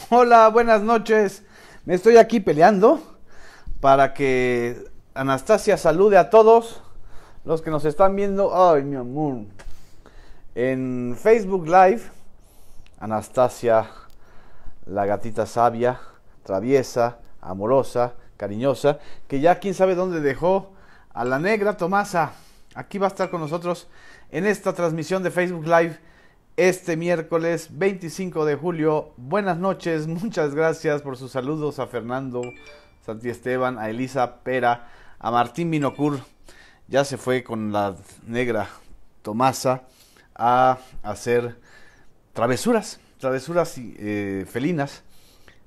Hola, buenas noches. Me estoy aquí peleando para que Anastasia salude a todos los que nos están viendo. Ay, mi amor. En Facebook Live, Anastasia, la gatita sabia, traviesa, amorosa, cariñosa, que ya quién sabe dónde dejó a la negra Tomasa. Aquí va a estar con nosotros en esta transmisión de Facebook Live este miércoles 25 de julio. Buenas noches, muchas gracias por sus saludos a Fernando Santiesteban, a Elisa Pera, a Martín Binocur. Ya se fue con la negra Tomasa a hacer travesuras felinas.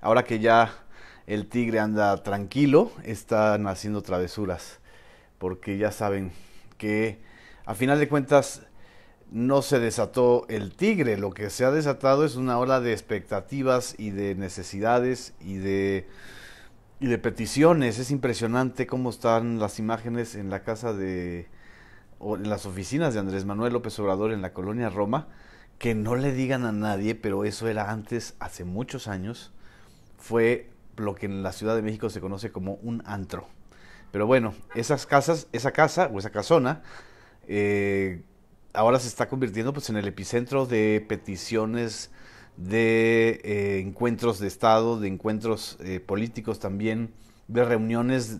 Ahora que ya el tigre anda tranquilo, están haciendo travesuras, porque ya saben que a final de cuentas no se desató el tigre, lo que se ha desatado es una ola de expectativas y de necesidades y de peticiones. Es impresionante cómo están las imágenes en la casa o en las oficinas de Andrés Manuel López Obrador en la colonia Roma, que no le digan a nadie, pero eso era antes, hace muchos años, fue lo que en la Ciudad de México se conoce como un antro. Pero bueno, esa casa o esa casona, eh, ahora se está convirtiendo pues en el epicentro de peticiones, de encuentros de Estado, de encuentros políticos también, de reuniones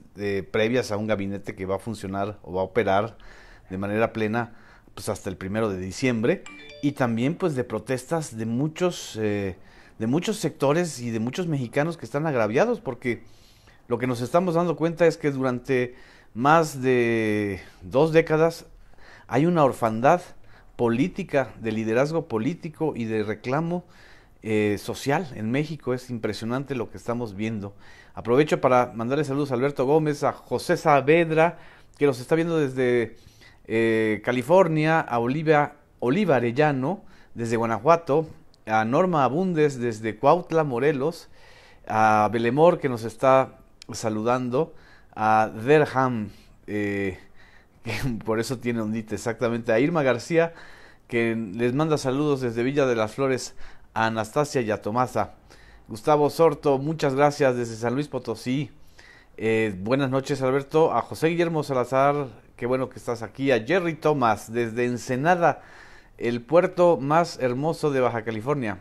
previas a un gabinete que va a funcionar o va a operar de manera plena pues hasta el 1 de diciembre, y también pues de protestas de muchos sectores y de muchos mexicanos que están agraviados, porque lo que nos estamos dando cuenta es que durante más de 2 décadas hay una orfandad política, de liderazgo político y de reclamo social en México. Es impresionante lo que estamos viendo. Aprovecho para mandarle saludos a Alberto Gómez, a José Saavedra, que los está viendo desde California, a Oliva Arellano, desde Guanajuato, a Norma Abundes, desde Cuautla, Morelos, a Belemor, que nos está saludando, a Derham, que por eso tiene ondita, exactamente, a Irma García, que les manda saludos desde Villa de las Flores, a Anastasia y a Tomasa. Gustavo Sorto, muchas gracias desde San Luis Potosí. Buenas noches, Alberto. A José Guillermo Salazar, qué bueno que estás aquí. A Jerry Thomas desde Ensenada, el puerto más hermoso de Baja California.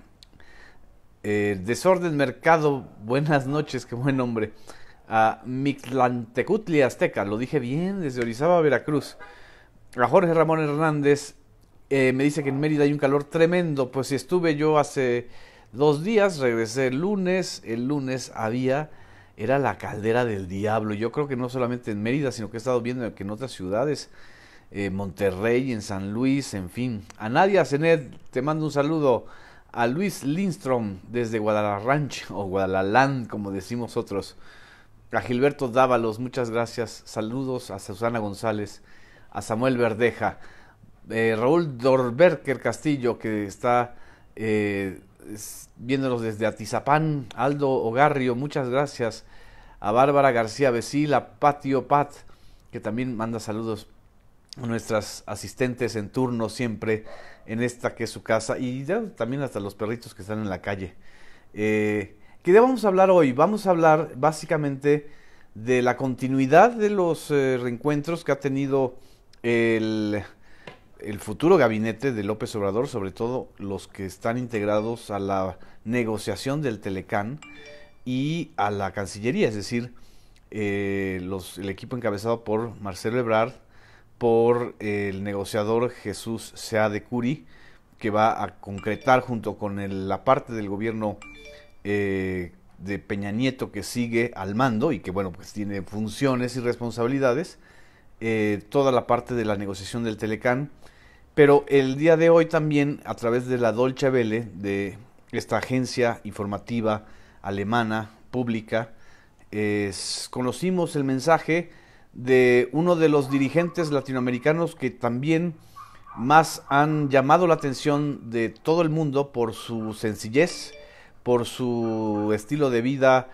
Desorden Mercado, buenas noches, qué buen nombre. A Mictlantecutli Azteca, lo dije bien, desde Orizaba, Veracruz. A Jorge Ramón Hernández, me dice que en Mérida hay un calor tremendo. Pues si estuve yo hace 2 días, regresé el lunes era la caldera del diablo. Yo creo que no solamente en Mérida, sino que he estado viendo que en otras ciudades, Monterrey, en San Luis, en fin. A Nadia Zenet, te mando un saludo. A Luis Lindstrom desde Guadalajara o Guadalajara, como decimos otros. A Gilberto Dávalos, muchas gracias. Saludos a Susana González, a Samuel Verdeja, Raúl Dorberker Castillo, que está viéndonos desde Atizapán, Aldo Ogarrio, muchas gracias. A Bárbara García Becil, a Patio Pat, que también manda saludos a nuestras asistentes en turno siempre en esta que es su casa, y ya también hasta los perritos que están en la calle. ¿Qué día vamos a hablar hoy? Vamos a hablar básicamente de la continuidad de los reencuentros que ha tenido el, el futuro gabinete de López Obrador, sobre todo los que están integrados a la negociación del Telecán y a la Cancillería, es decir, el equipo encabezado por Marcelo Ebrard, por el negociador Jesús Seade Curi, que va a concretar junto con la parte del gobierno de Peña Nieto que sigue al mando y que bueno pues tiene funciones y responsabilidades, toda la parte de la negociación del Telecán. Pero el día de hoy también, a través de la Deutsche Welle, de esta agencia informativa alemana pública, conocimos el mensaje de uno de los dirigentes latinoamericanos que también más han llamado la atención de todo el mundo por su sencillez, por su estilo de vida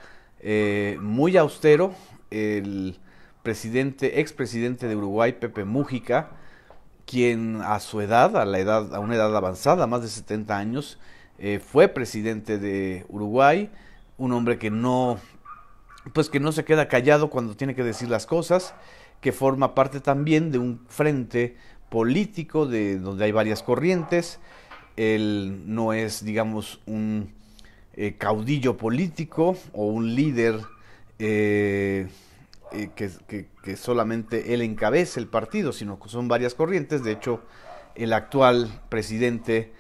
muy austero, el expresidente de Uruguay, Pepe Mújica, quien a su edad, a una edad avanzada, más de 70 años, fue presidente de Uruguay, un hombre que no, pues que no se queda callado cuando tiene que decir las cosas, que forma parte también de un frente político de donde hay varias corrientes. Él no es, digamos, un caudillo político o un líder que solamente él encabece el partido, sino que son varias corrientes. De hecho, el actual presidente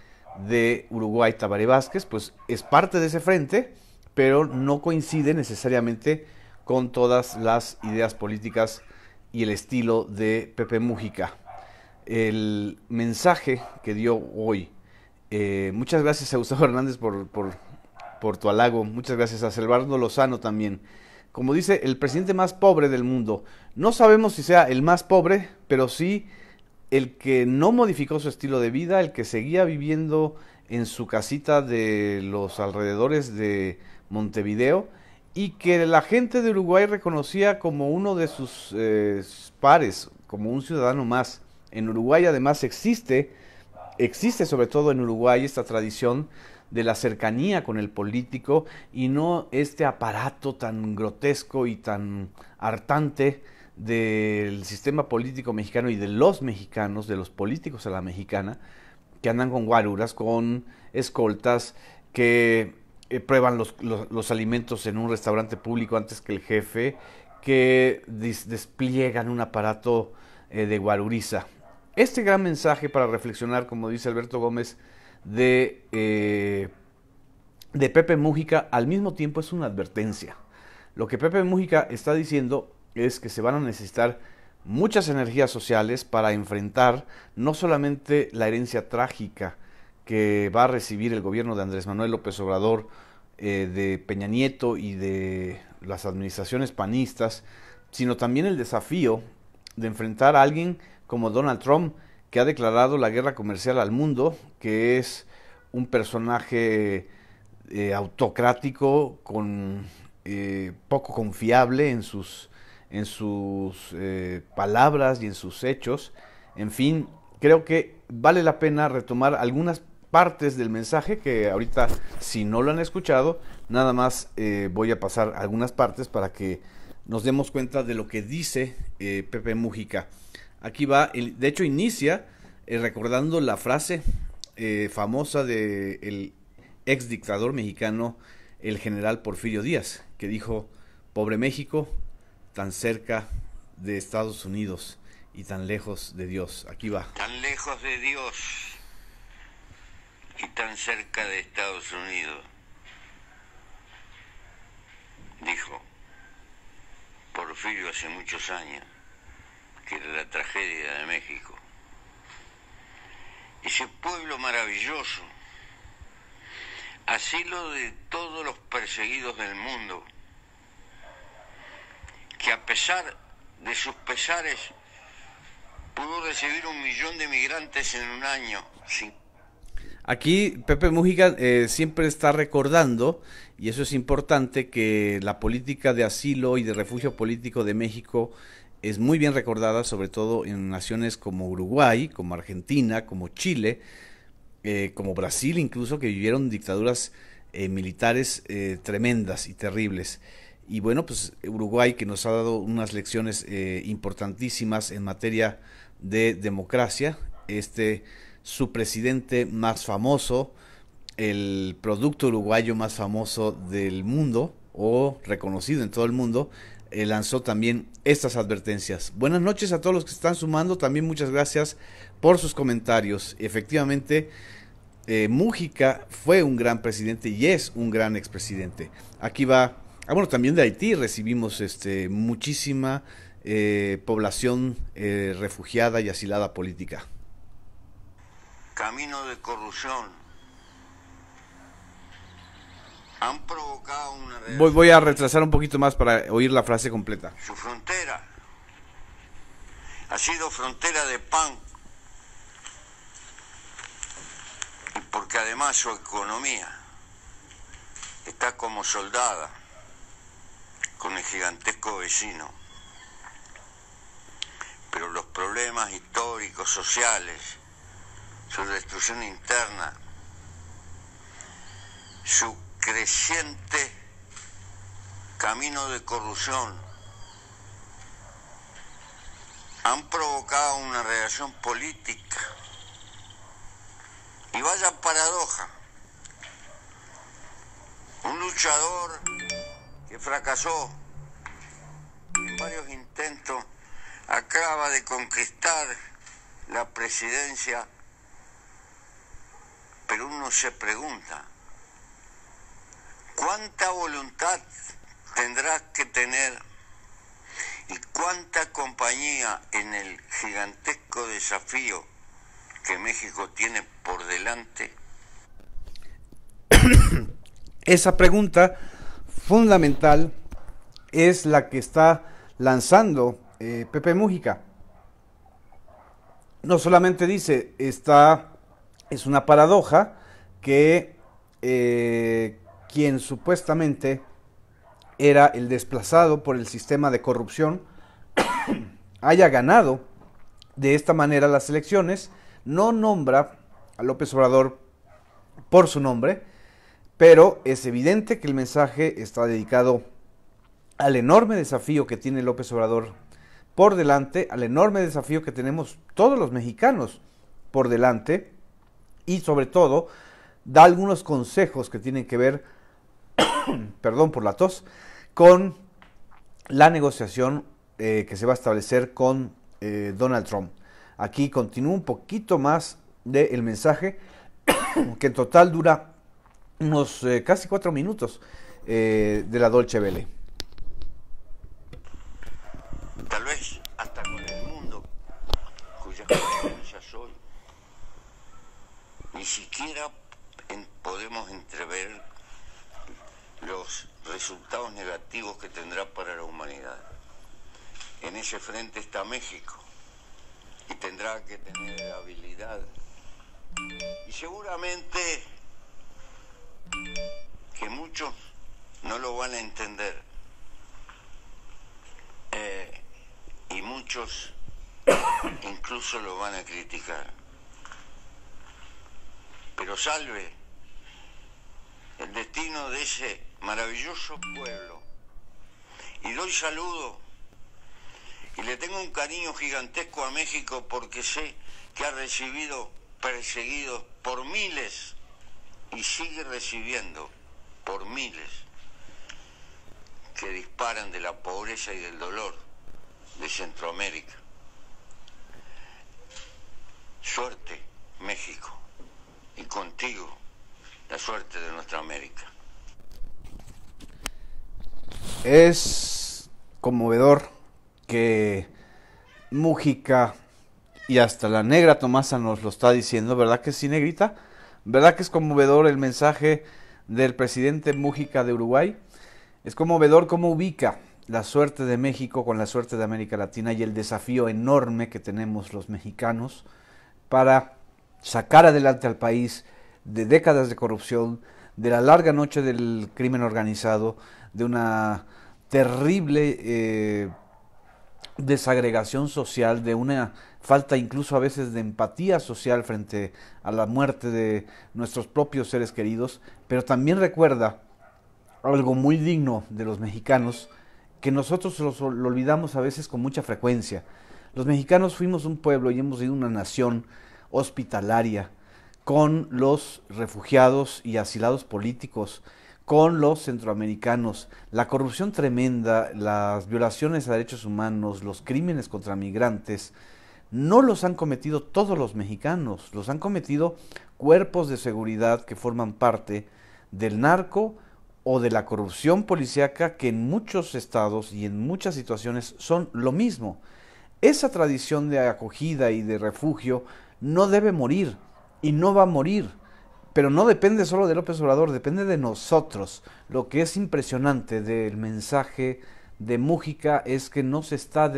de Uruguay, Tabaré Vázquez, pues es parte de ese frente, pero no coincide necesariamente con todas las ideas políticas y el estilo de Pepe Mújica. El mensaje que dio hoy, muchas gracias a Gustavo Hernández por tu halago, muchas gracias a Silvano Lozano también. Como dice, el presidente más pobre del mundo. No sabemos si sea el más pobre, pero sí el que no modificó su estilo de vida, el que seguía viviendo en su casita de los alrededores de Montevideo y que la gente de Uruguay reconocía como uno de sus pares, como un ciudadano más. En Uruguay además existe sobre todo en Uruguay esta tradición de la cercanía con el político y no este aparato tan grotesco y tan hartante del sistema político mexicano y de los mexicanos, de los políticos a la mexicana, que andan con guaruras, con escoltas, que prueban los alimentos en un restaurante público antes que el jefe, que despliegan un aparato de guaruriza. Este gran mensaje para reflexionar, como dice Alberto Gómez, de Pepe Mújica, al mismo tiempo es una advertencia. Lo que Pepe Mújica está diciendo es que se van a necesitar muchas energías sociales para enfrentar no solamente la herencia trágica que va a recibir el gobierno de Andrés Manuel López Obrador, de Peña Nieto y de las administraciones panistas, sino también el desafío de enfrentar a alguien como Donald Trump, que ha declarado la guerra comercial al mundo, que es un personaje autocrático, poco confiable en sus palabras y en sus hechos. En fin, creo que vale la pena retomar algunas partes del mensaje que ahorita, si no lo han escuchado, nada más voy a pasar algunas partes para que nos demos cuenta de lo que dice Pepe Mújica. Aquí va, de hecho inicia recordando la frase famosa del ex dictador mexicano, el general Porfirio Díaz, que dijo: pobre México, tan cerca de Estados Unidos y tan lejos de Dios. Aquí va. Tan lejos de Dios y tan cerca de Estados Unidos, dijo Porfirio hace muchos años, que era la tragedia de México. Ese pueblo maravilloso, asilo de todos los perseguidos del mundo, que a pesar de sus pesares pudo recibir 1 millón de migrantes en un año. Sí. Aquí Pepe Mújica siempre está recordando, y eso es importante, que la política de asilo y de refugio político de México es muy bien recordada, sobre todo en naciones como Uruguay, como Argentina, como Chile, como Brasil incluso, que vivieron dictaduras militares tremendas y terribles. Y bueno, pues Uruguay, que nos ha dado unas lecciones importantísimas en materia de democracia, su presidente más famoso, el producto uruguayo más famoso del mundo, o reconocido en todo el mundo, lanzó también estas advertencias. Buenas noches a todos los que se están sumando, también muchas gracias por sus comentarios. Efectivamente, Mújica fue un gran presidente y es un gran expresidente. Aquí va, bueno, también de Haití recibimos muchísima población refugiada y asilada política. Camino de corrupción han provocado una... Voy a retrasar un poquito más para oír la frase completa. Su frontera ha sido frontera de pan, y porque además su economía está como soldada con el gigantesco vecino. Pero los problemas históricos, sociales, su destrucción interna, su creciente camino de corrupción han provocado una reacción política. Y vaya paradoja, un luchador que fracasó en varios intentos acaba de conquistar la presidencia, pero uno se pregunta, ¿cuánta voluntad tendrás que tener y cuánta compañía en el gigantesco desafío que México tiene por delante? Esa pregunta fundamental es la que está lanzando Pepe Múgica. No solamente dice, es una paradoja que quien supuestamente era el desplazado por el sistema de corrupción haya ganado de esta manera las elecciones, no nombra a López Obrador por su nombre, pero es evidente que el mensaje está dedicado al enorme desafío que tiene López Obrador por delante, al enorme desafío que tenemos todos los mexicanos por delante, y sobre todo da algunos consejos que tienen que ver, perdón por la tos, con la negociación que se va a establecer con Donald Trump. Aquí continúa un poquito más del mensaje, que en total dura unos casi 4 minutos de la Deutsche Welle. Tal vez hasta con el mundo, cuyas consecuencias hoy ni siquiera podemos entrever los resultados negativos que tendrá para la humanidad. En ese frente está México y tendrá que tener habilidad y seguramente que muchos no lo van a entender y muchos incluso lo van a criticar, pero salve el destino de ese maravilloso pueblo. Y doy saludo y le tengo un cariño gigantesco a México porque sé que ha recibido perseguidos por miles y sigue recibiendo por miles que disparan de la pobreza y del dolor de Centroamérica. Suerte, México, y contigo la suerte de nuestra América. Es conmovedor que Múgica y hasta la negra Tomasa nos lo está diciendo, ¿verdad que sí, negrita? ¿Verdad que es conmovedor el mensaje del presidente Múgica de Uruguay? Es conmovedor cómo ubica la suerte de México con la suerte de América Latina y el desafío enorme que tenemos los mexicanos para sacar adelante al país de décadas de corrupción, de la larga noche del crimen organizado, de una terrible desagregación social, de una falta incluso a veces de empatía social frente a la muerte de nuestros propios seres queridos, pero también recuerda algo muy digno de los mexicanos, que nosotros lo olvidamos a veces con mucha frecuencia. Los mexicanos fuimos un pueblo y hemos sido una nación hospitalaria con los refugiados y asilados políticos, con los centroamericanos. La corrupción tremenda, las violaciones a derechos humanos, los crímenes contra migrantes, no los han cometido todos los mexicanos, los han cometido cuerpos de seguridad que forman parte del narco o de la corrupción policíaca, que en muchos estados y en muchas situaciones son lo mismo. Esa tradición de acogida y de refugio no debe morir y no va a morir, pero no depende solo de López Obrador, depende de nosotros. Lo que es impresionante del mensaje de Múgica es que no se está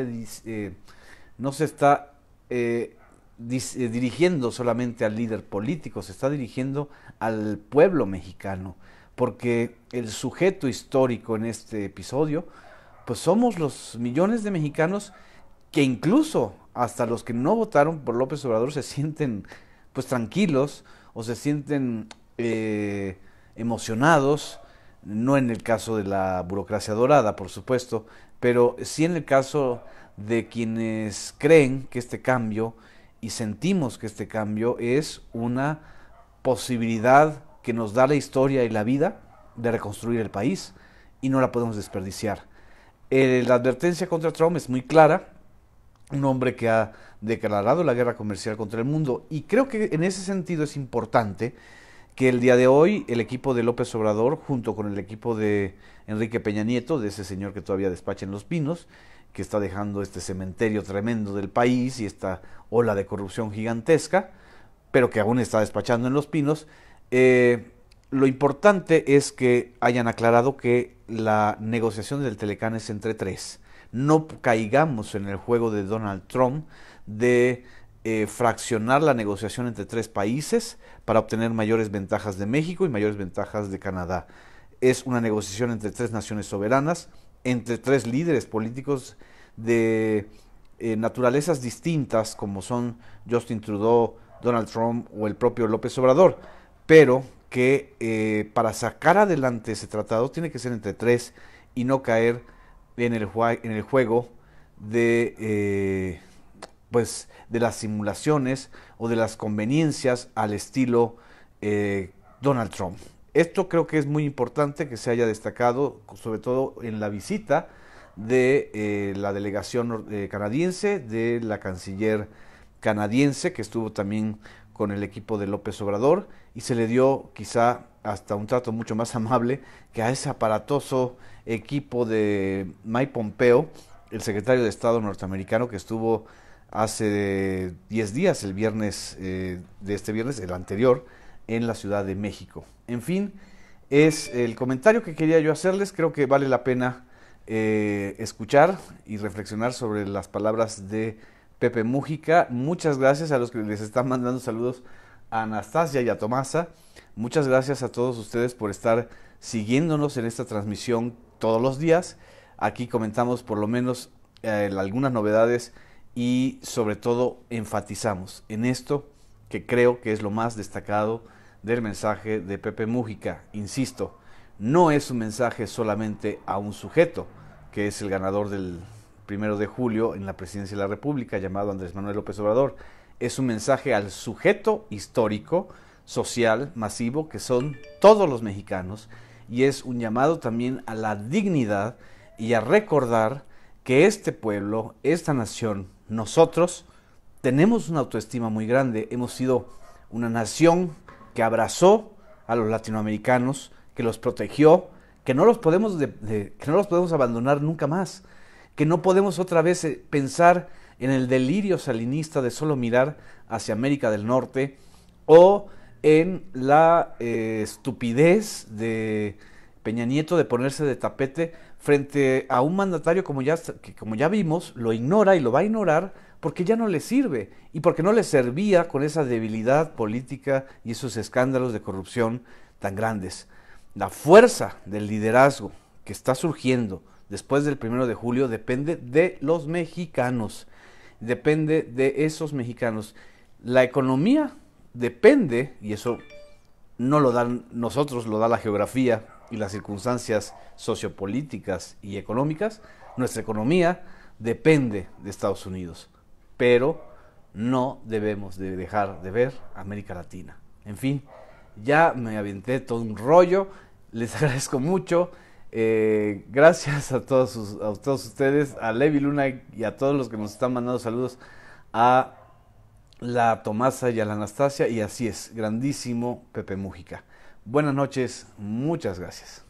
dirigiendo solamente al líder político, se está dirigiendo al pueblo mexicano, porque el sujeto histórico en este episodio, pues somos los millones de mexicanos que incluso hasta los que no votaron por López Obrador se sienten pues tranquilos o se sienten emocionados, no en el caso de la burocracia dorada, por supuesto, pero sí en el caso de quienes creen que este cambio y sentimos que este cambio es una posibilidad que nos da la historia y la vida de reconstruir el país y no la podemos desperdiciar. La advertencia contra Trump es muy clara, un hombre que ha declarado la guerra comercial contra el mundo, y creo que en ese sentido es importante que el día de hoy el equipo de López Obrador, junto con el equipo de Enrique Peña Nieto, de ese señor que todavía despacha en Los Pinos, que está dejando este cementerio tremendo del país y esta ola de corrupción gigantesca, pero que aún está despachando en Los Pinos, lo importante es que hayan aclarado que la negociación del Telecán es entre tres. No caigamos en el juego de Donald Trump de fraccionar la negociación entre tres países para obtener mayores ventajas de México y mayores ventajas de Canadá. Es una negociación entre tres naciones soberanas, entre tres líderes políticos de naturalezas distintas, como son Justin Trudeau, Donald Trump o el propio López Obrador, pero que para sacar adelante ese tratado tiene que ser entre tres y no caer en el juego de pues de las simulaciones o de las conveniencias al estilo Donald Trump. Esto creo que es muy importante que se haya destacado, sobre todo en la visita de la delegación canadiense, de la canciller canadiense, que estuvo también con el equipo de López Obrador, y se le dio quizá hasta un trato mucho más amable que a ese aparatoso equipo de Mike Pompeo, el secretario de Estado norteamericano, que estuvo hace 10 días, el viernes de este viernes, el anterior, en la Ciudad de México. En fin, es el comentario que quería yo hacerles. Creo que vale la pena escuchar y reflexionar sobre las palabras de Pepe Mújica. Muchas gracias a los que les están mandando saludos, a Anastasia y a Tomasa. Muchas gracias a todos ustedes por estar siguiéndonos en esta transmisión todos los días. Aquí comentamos por lo menos algunas novedades y sobre todo enfatizamos en esto que creo que es lo más destacado del mensaje de Pepe Mújica. Insisto, no es un mensaje solamente a un sujeto, que es el ganador del 1 de julio en la presidencia de la República, llamado Andrés Manuel López Obrador. Es un mensaje al sujeto histórico, social, masivo, que son todos los mexicanos, y es un llamado también a la dignidad y a recordar que este pueblo, esta nación, nosotros tenemos una autoestima muy grande. Hemos sido una nación que abrazó a los latinoamericanos, que los protegió, que no los podemos abandonar nunca más, que no podemos otra vez pensar en el delirio salinista de solo mirar hacia América del Norte, o en la estupidez de Peña Nieto de ponerse de tapete frente a un mandatario que como ya vimos, lo ignora y lo va a ignorar porque ya no le sirve y porque no le servía con esa debilidad política y esos escándalos de corrupción tan grandes. La fuerza del liderazgo que está surgiendo después del 1 de julio depende de los mexicanos, depende de esos mexicanos. La economía depende, y eso no lo dan nosotros, lo da la geografía y las circunstancias sociopolíticas y económicas. Nuestra economía depende de Estados Unidos, pero no debemos de dejar de ver América Latina. En fin, ya me aventé todo un rollo, les agradezco mucho, gracias a todos ustedes, a Levi Luna y a todos los que nos están mandando saludos, a la Tomasa y a la Anastasia, y así es, grandísimo Pepe Mújica. Buenas noches, muchas gracias.